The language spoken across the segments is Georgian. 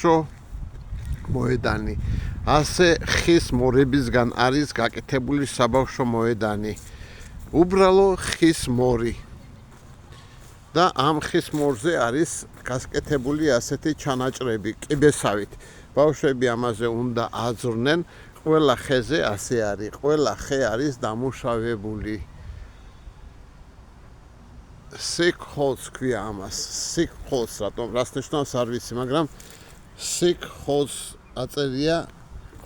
სათამაშო მოედანი. ასე ხის მორებისგან არის გაკეთებული საბავშვო მოედანი. უბრალო ხის მორი. და ამ ხის მორზე არის გასკეთებული ასეთი ჩანაჭრები კიბესავით. ბავშვები ამაზე უნდა აძვრნენ. ყველა ხეზე ასე არის. ყველა ხე არის დამუშავებული. სიქხოლს ქვია ამას. სიქხოლს რას ნიშნავს არ ვიცი, მაგრამ სიქხოლს აწერია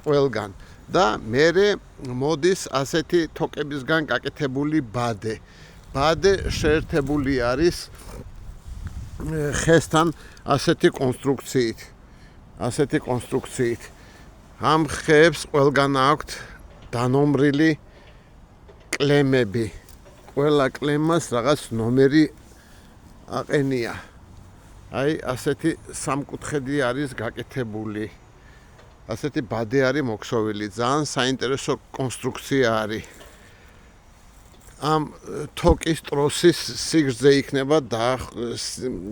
ყველგან. და მერე მოდის ასეთი თოკებისგან გაკეთებული ბადე. ბადე შეერთებული არის ხესთან ასეთი კონსტრუქციით. ამ ხეებს ყველგან აქვთ დანომრილი კლემები. ყველა კლემას რაღაც ნომერი აყენია. აი ასეთი სამკუთხედი არის გაკეთებული. ასეთი ბადე არის მოქსოვილი. ძალიან საინტერესო კონსტრუქცია არის. ამ თოკის ტროსის სიგრძე იქნება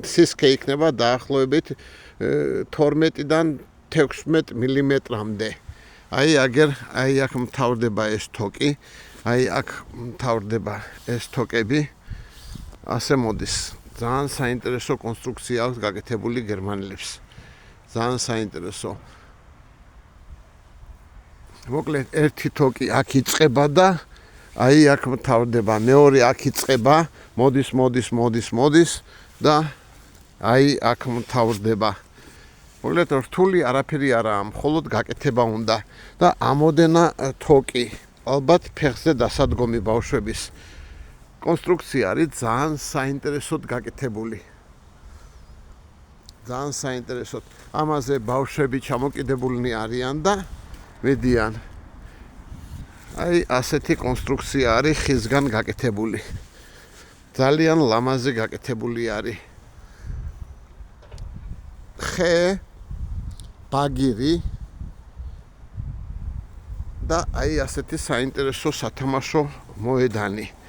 სისქე იქნება დაახლოებით 12-დან 16 მმ-მდე. აი აქ მთავრდება ეს თოკი. აი აქ მთავრდება ეს თოკები. ასე მოდის. ძალიან საინტერესო კონსტრუქცია აქვს გაკეთებული გერმანელებს. ძალიან საინტერესო. მოკლედ ერთი თოკი აქ იწყება და აი აქ მთავრდება, მეორე აქ იწყება, მოდის და აი აქ მთავრდება. მოკლედ რთული არაფერი არაა, მხოლოდ გაკეთება უნდა და ამოდენა თოკი ალბათ ფეხზე დასადგომი ბავშვების. კონსტრუქცია არის ძალიან საინტერესოდ გაკეთებული. ძალიან საინტერესოდ. ამაზე ბავშვები ჩამოკიდებულნი არიან და მედიან. აი ასეთი კონსტრუქცია არის ხისგან გაკეთებული. ძალიან ლამაზი გაკეთებული არის. ხე, ბაგირი და აი ასეთი საინტერესო სათამაშო მოედანი.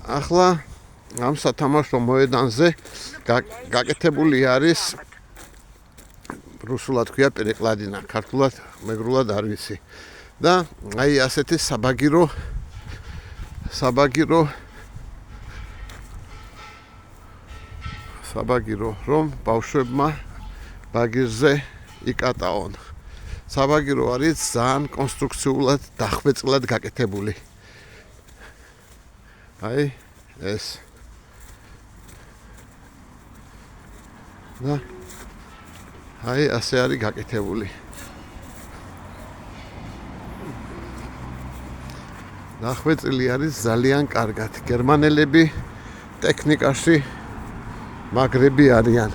ახლა ამ სათამაშო მოედანზე გაკეთებული არის რუსულად ქვია პერეკლადინა, ქართულად მეგრულად არ ვიცი. და აი ასეთი საბაგირო რომ ბავშვებმა ბაგირზე იკატაონ. საბაგირო არის ძალიან კონსტრუქციულად დახვეწილად გაკეთებული. აი ეს და აი ასე არის გაკეთებული. დახვეწილი არის ძალიან კარგად. გერმანელები ტექნიკაში მაგრები არიან.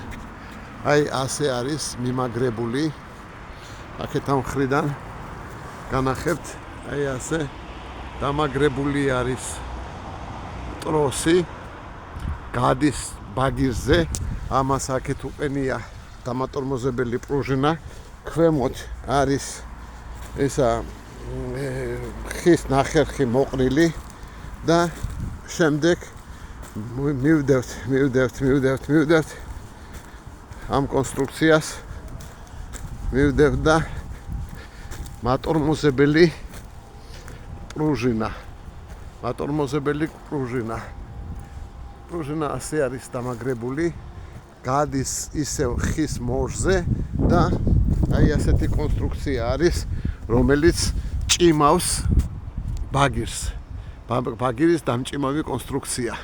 აი ასე არის მიმაგრებული. აქეთ ამ მხრიდან განახებთ, აი ასე დამაგრებული არის ტროსი. გადის ბაგირზე. ამას აქეთ უყენია დამატორმოზებელი პრუჟინა. ქვემოთ არის ესა ხის ნახერხი მოყრილი და შემდეგ მივდევთ ამ კონსტრუქციას მივდევთ და მატორმოზებელი პრუჟინა ასე არის დამაგრებული. გადის ისევ ხის მორზე და აი ასეთი კონსტრუქცია არის, რომელიც ჭიმავს ბაგირს. ბაგირის დამჭიმავი კონსტრუქცია.